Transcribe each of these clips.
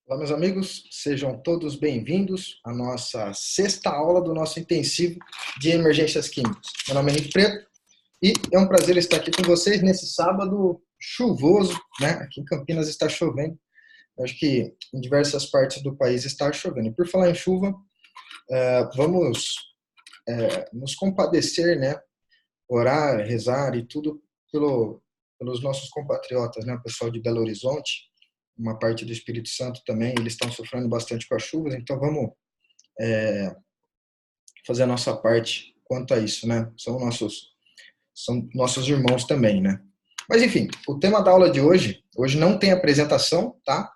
Olá, meus amigos, sejam todos bem-vindos à nossa sexta aula do nosso intensivo de emergências químicas. Meu nome é Henrique Preto e é um prazer estar aqui com vocês nesse sábado chuvoso, né? Aqui em Campinas está chovendo. Eu acho que em diversas partes do país está chovendo. E por falar em chuva, vamos nos compadecer, né? Orar, rezar e tudo pelos nossos compatriotas, né? O pessoal de Belo Horizonte, uma parte do Espírito Santo também, eles estão sofrendo bastante com as chuvas, então vamos fazer a nossa parte quanto a isso, né? São nossos irmãos também, né? Mas enfim, o tema da aula de hoje não tem apresentação, tá?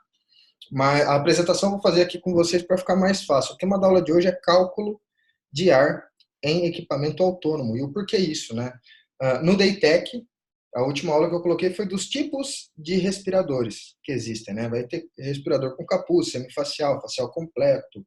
Mas a apresentação eu vou fazer aqui com vocês para ficar mais fácil. O tema da aula de hoje é cálculo de ar em equipamento autônomo. E o porquê isso, né? No Daytech, a última aula que eu coloquei foi dos tipos de respiradores que existem, né? Vai ter respirador com capuz, semifacial, facial completo,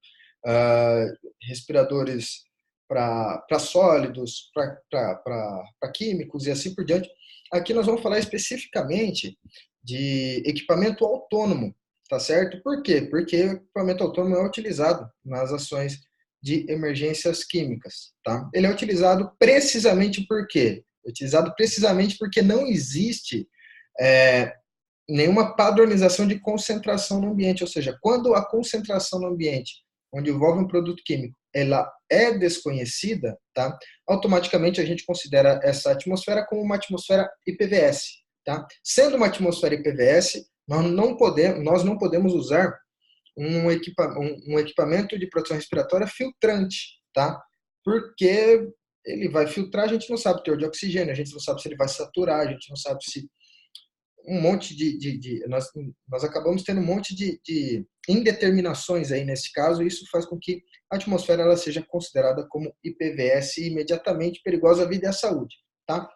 respiradores para sólidos, para químicos e assim por diante. Aqui nós vamos falar especificamente de equipamento autônomo, tá certo? Por quê? Porque o equipamento autônomo é utilizado nas ações de emergências químicas, tá? Ele é utilizado precisamente por quê? Utilizado precisamente porque não existe nenhuma padronização de concentração no ambiente, ou seja, quando a concentração no ambiente, onde envolve um produto químico, ela é desconhecida, tá? Automaticamente a gente considera essa atmosfera como uma atmosfera IPVS, tá? Sendo uma atmosfera IPVS, nós não podemos usar um equipamento de proteção respiratória filtrante, tá? Porque ele vai filtrar, a gente não sabe o teor de oxigênio, a gente não sabe se ele vai saturar, a gente não sabe se um monte nós acabamos tendo um monte de indeterminações aí nesse caso, e isso faz com que a atmosfera ela seja considerada como IPVS imediatamente perigosa à vida e à saúde, tá?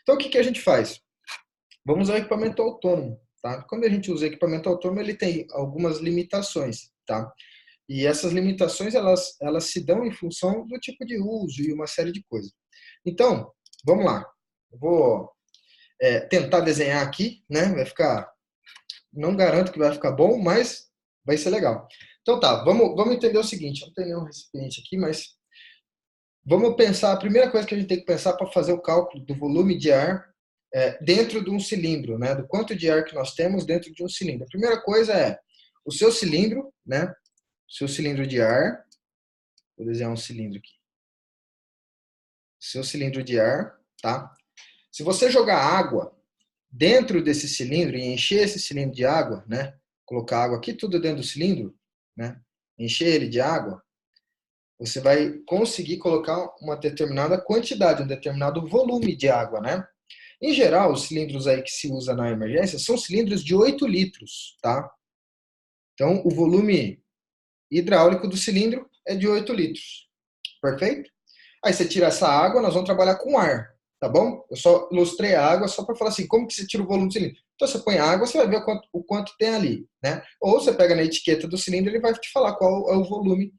Então o que a gente faz? Vamos ao equipamento autônomo, tá? Quando a gente usa equipamento autônomo, ele tem algumas limitações, tá? E essas limitações elas se dão em função do tipo de uso e uma série de coisas. Então, vamos lá. Eu vou tentar desenhar aqui, né? Vai ficar, não garanto que vai ficar bom, mas vai ser legal. Então tá, vamos entender o seguinte, não tem nenhum recipiente aqui, mas vamos pensar, a primeira coisa que a gente tem que pensar para fazer o cálculo do volume de ar dentro de um cilindro, né? Do quanto de ar que nós temos dentro de um cilindro. A primeira coisa é o seu cilindro, né? O seu cilindro de ar, vou desenhar um cilindro aqui. Seu cilindro de ar, tá? Se você jogar água dentro desse cilindro e encher esse cilindro de água, né? Colocar água aqui tudo dentro do cilindro, né? Encher ele de água, você vai conseguir colocar uma determinada quantidade, um determinado volume de água, né? Em geral, os cilindros aí que se usa na emergência são cilindros de 8 litros, tá? Então, o volume hidráulico do cilindro é de 8 litros, perfeito? Aí você tira essa água, nós vamos trabalhar com ar, tá bom? Eu só ilustrei a água só para falar assim, como que você tira o volume do cilindro? Então você põe água, você vai ver o quanto tem ali, né? Ou você pega na etiqueta do cilindro, ele vai te falar qual é o volume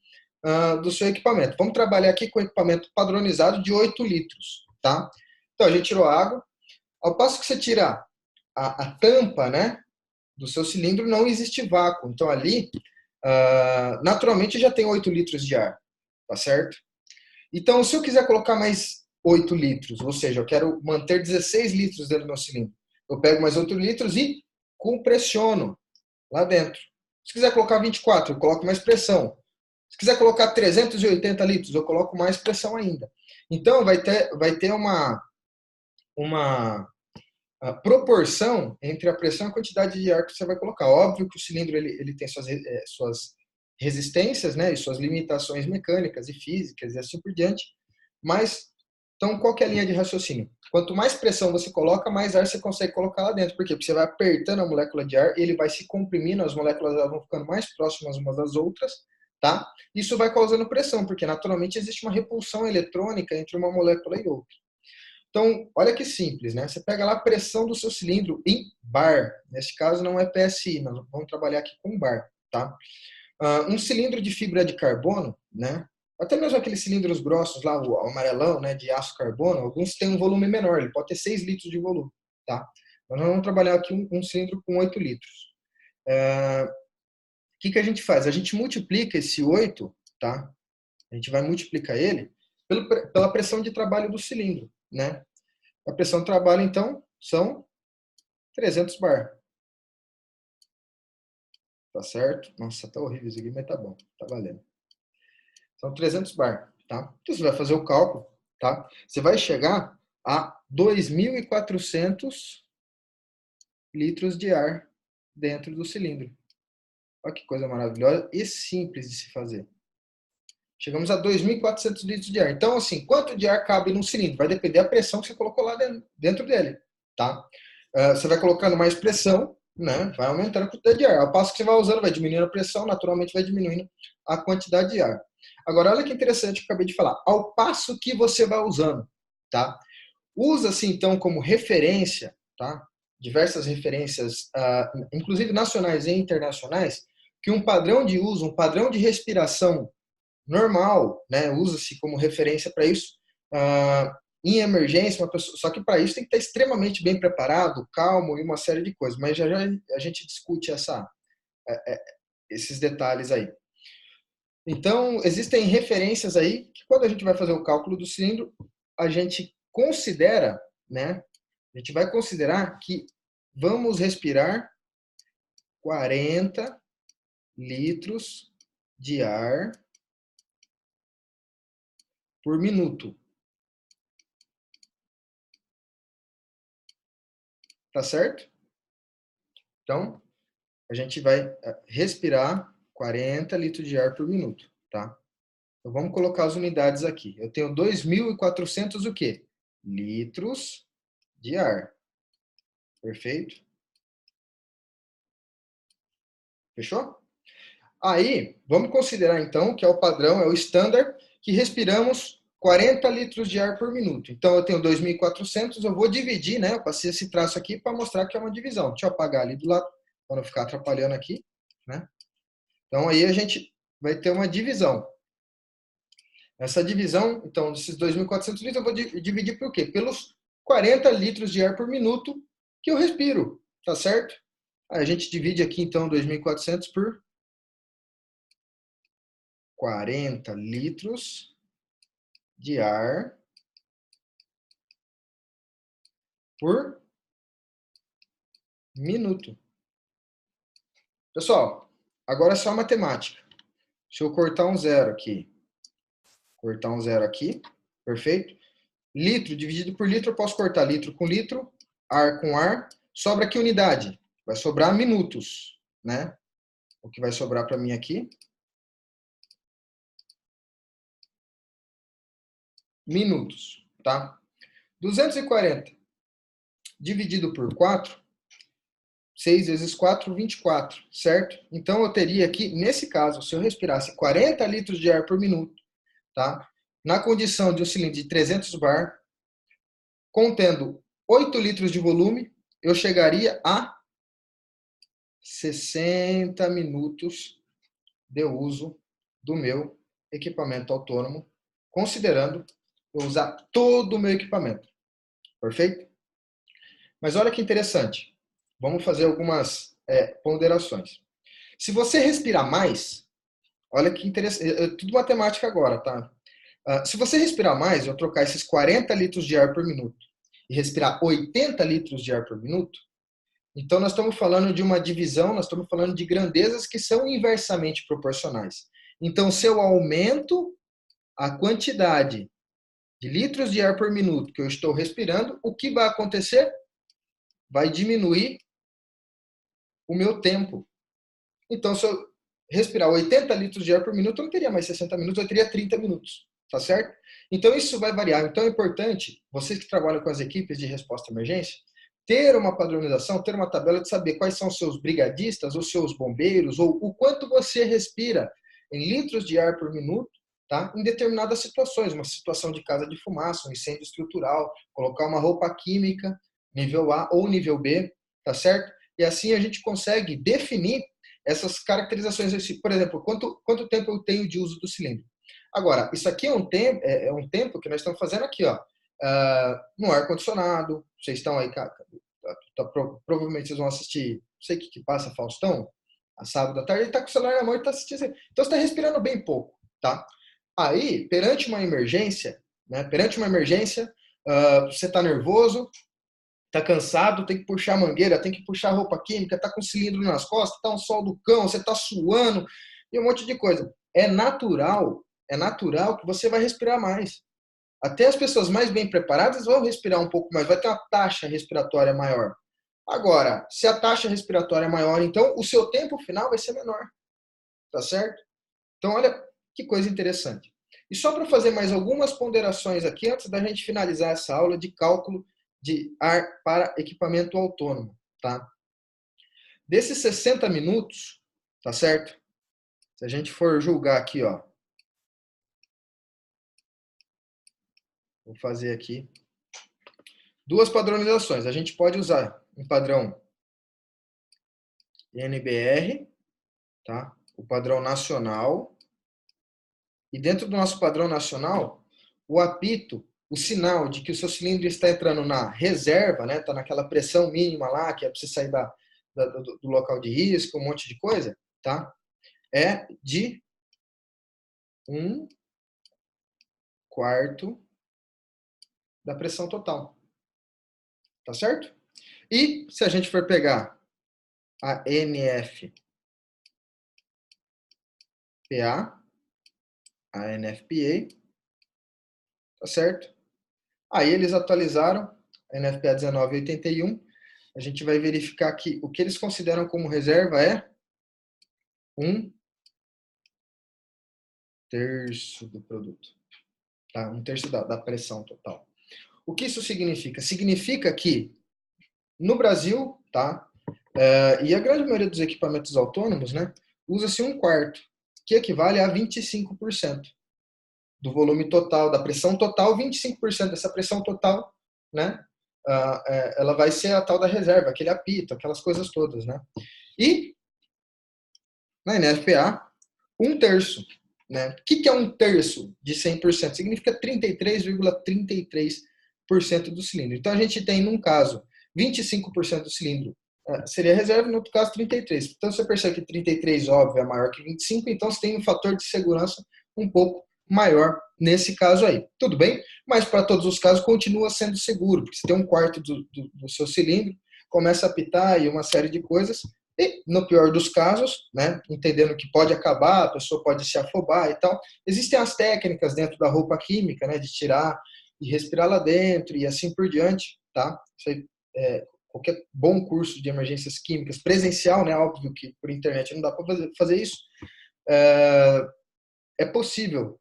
do seu equipamento. Vamos trabalhar aqui com equipamento padronizado de 8 litros, tá? Então a gente tirou a água, ao passo que você tira a tampa, né, do seu cilindro, não existe vácuo. Então ali, naturalmente já tem 8 litros de ar, tá certo? Então, se eu quiser colocar mais 8 litros, ou seja, eu quero manter 16 litros dentro do meu cilindro, eu pego mais 8 litros e compressiono lá dentro. Se quiser colocar 24, eu coloco mais pressão. Se quiser colocar 380 litros, eu coloco mais pressão ainda. Então, vai ter uma proporção entre a pressão e a quantidade de ar que você vai colocar. Óbvio que o cilindro ele tem suas resistências, né, e suas limitações mecânicas e físicas e assim por diante, mas então qual que é a linha de raciocínio? Quanto mais pressão você coloca, mais ar você consegue colocar lá dentro. Por quê? Porque você vai apertando a molécula de ar, ele vai se comprimindo, as moléculas vão ficando mais próximas umas das outras, tá? Isso vai causando pressão, porque naturalmente existe uma repulsão eletrônica entre uma molécula e outra. Então, olha que simples, né? Você pega lá a pressão do seu cilindro em bar. Nesse caso, não é PSI, nós vamos trabalhar aqui com bar, tá? Um cilindro de fibra de carbono, né? Até mesmo aqueles cilindros grossos lá, o amarelão, né, de aço carbono, alguns têm um volume menor, ele pode ter 6 litros de volume, tá? Nós vamos trabalhar aqui um cilindro com 8 litros. O que a gente faz? A gente multiplica esse 8, tá? A gente vai multiplicar ele pela pressão de trabalho do cilindro, né? A pressão de trabalho, então, são 300 bar. Tá certo? Nossa, tá horrível isso aqui, mas tá bom, tá valendo. São 300 bar, tá? Então, você vai fazer o cálculo, tá? Você vai chegar a 2.400 litros de ar dentro do cilindro. Olha que coisa maravilhosa e simples de se fazer. Chegamos a 2.400 litros de ar. Então, assim, quanto de ar cabe num cilindro? Vai depender da pressão que você colocou lá dentro dele, tá? Você vai colocando mais pressão, né? Vai aumentando a quantidade de ar. Ao passo que você vai usando, vai diminuindo a pressão, naturalmente vai diminuindo a quantidade de ar. Agora, olha que interessante que eu acabei de falar. Ao passo que você vai usando, tá? Usa-se, então, como referência, tá? Diversas referências, inclusive nacionais e internacionais, que um padrão de uso, um padrão de respiração normal, né? Usa-se como referência para isso. Em emergência, só que para isso tem que estar extremamente bem preparado, calmo e uma série de coisas. Mas já a gente discute esses detalhes aí. Então, existem referências aí que quando a gente vai fazer o cálculo do cilindro, a gente considera, né? A gente vai considerar que vamos respirar 40 litros de ar por minuto. Tá certo? Então, a gente vai respirar 40 litros de ar por minuto, tá? Então, vamos colocar as unidades aqui. Eu tenho 2.400 o quê? Litros de ar. Perfeito? Fechou? Aí, vamos considerar então que é o padrão, é o standard, que respiramos 40 litros de ar por minuto. Então, eu tenho 2.400, eu vou dividir, né? Eu passei esse traço aqui para mostrar que é uma divisão. Deixa eu apagar ali do lado, para não ficar atrapalhando aqui, né? Então, aí a gente vai ter uma divisão. Essa divisão, então, desses 2.400 litros, eu vou dividir por quê? Pelos 40 litros de ar por minuto que eu respiro, tá certo? Aí a gente divide aqui, então, 2.400 por 40 litros de ar por minuto. Pessoal, agora é só matemática. Deixa eu cortar um zero aqui. Cortar um zero aqui. Perfeito? Litro dividido por litro, eu posso cortar litro com litro, ar com ar. Sobra que unidade? Vai sobrar minutos, né? O que vai sobrar para mim aqui? Minutos, tá? 240 dividido por 4, 6 vezes 4, 24, certo? Então, eu teria aqui, nesse caso, se eu respirasse 40 litros de ar por minuto, tá? Na condição de um cilindro de 300 bar, contendo 8 litros de volume, eu chegaria a 60 minutos de uso do meu equipamento autônomo, considerando eu usar todo o meu equipamento. Perfeito? Mas olha que interessante. Vamos fazer algumas ponderações. Se você respirar mais, olha que interessante. É tudo matemática agora, tá? Se você respirar mais, eu trocar esses 40 litros de ar por minuto e respirar 80 litros de ar por minuto, então nós estamos falando de uma divisão, nós estamos falando de grandezas que são inversamente proporcionais. Então, se eu aumento a quantidade de litros de ar por minuto que eu estou respirando, o que vai acontecer? Vai diminuir o meu tempo. Então, se eu respirar 80 litros de ar por minuto, eu não teria mais 60 minutos, eu teria 30 minutos. Tá certo? Então, isso vai variar. Então, é importante, vocês que trabalham com as equipes de resposta à emergência, ter uma padronização, ter uma tabela de saber quais são os seus brigadistas, os seus bombeiros, ou o quanto você respira em litros de ar por minuto, tá? Em determinadas situações, uma situação de casa de fumaça, um incêndio estrutural, colocar uma roupa química, nível A ou nível B, tá certo? E assim a gente consegue definir essas caracterizações. Por exemplo, quanto tempo eu tenho de uso do cilindro. Agora, isso aqui é um tempo que nós estamos fazendo aqui, ó, no ar-condicionado. Vocês estão aí, provavelmente vocês vão assistir, não sei o que passa, Faustão. sábado à tarde, ele está com o celular na mão e está assistindo. Então, você está respirando bem pouco, tá? Aí, perante uma emergência, né? Perante uma emergência, você está nervoso, está cansado, tem que puxar a mangueira, tem que puxar a roupa química, está com cilindro nas costas, está um sol do cão, você está suando e um monte de coisa. É natural que você vai respirar mais. Até as pessoas mais bem preparadas vão respirar um pouco mais, vai ter uma taxa respiratória maior. Agora, se a taxa respiratória é maior, então o seu tempo final vai ser menor. Tá certo? Então, olha que coisa interessante. E só para fazer mais algumas ponderações aqui, antes da gente finalizar essa aula de cálculo de ar para equipamento autônomo, tá? Desses 60 minutos, tá certo? Se a gente for julgar aqui, ó. Vou fazer aqui duas padronizações. A gente pode usar um padrão NBR, tá? O padrão nacional. E dentro do nosso padrão nacional, o apito, o sinal de que o seu cilindro está entrando na reserva, né? Está naquela pressão mínima lá, que é para você sair do local de risco, um monte de coisa, tá? É de 1/4 da pressão total. Tá certo? E se a gente for pegar a NFPA, a NFPA, tá certo? Aí eles atualizaram a NFPA 1981. A gente vai verificar que o que eles consideram como reserva é 1/3 do produto. Tá? 1/3 da pressão total. O que isso significa? Significa que no Brasil, tá? E a grande maioria dos equipamentos autônomos, né, usa-se 1/4, que equivale a 25% do volume total, da pressão total, 25% dessa pressão total, né, ela vai ser a tal da reserva, aquele apito, aquelas coisas todas, né? E na NFPA, 1/3, né? O que é 1/3 de 100%? Significa 33,33% do cilindro. Então a gente tem, num caso, 25% do cilindro seria reserva, no outro caso 33. Então você percebe que 33, óbvio, é maior que 25, então você tem um fator de segurança um pouco maior nesse caso aí. Tudo bem? Mas para todos os casos continua sendo seguro, porque você tem 1/4 do seu cilindro, começa a apitar e uma série de coisas, e no pior dos casos, né, entendendo que pode acabar, a pessoa pode se afobar e tal, existem as técnicas dentro da roupa química, né, de tirar e respirar lá dentro e assim por diante, tá? Isso aí, qualquer bom curso de emergências químicas presencial, né, óbvio que por internet não dá para fazer isso, é possível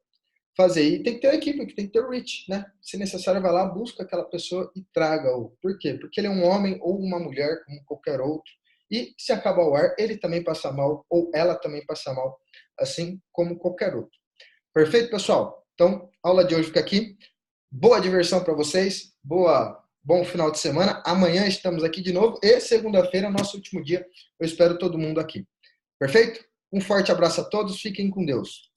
fazer. E tem que ter a equipe, tem que ter o reach, né? Se necessário, vai lá, busca aquela pessoa e traga-o. Por quê? Porque ele é um homem ou uma mulher, como qualquer outro. E se acabar o ar, ele também passa mal, ou ela também passa mal, assim como qualquer outro. Perfeito, pessoal? Então, a aula de hoje fica aqui. Boa diversão para vocês, bom final de semana. Amanhã estamos aqui de novo e segunda-feira, nosso último dia. Eu espero todo mundo aqui. Perfeito? Um forte abraço a todos, fiquem com Deus.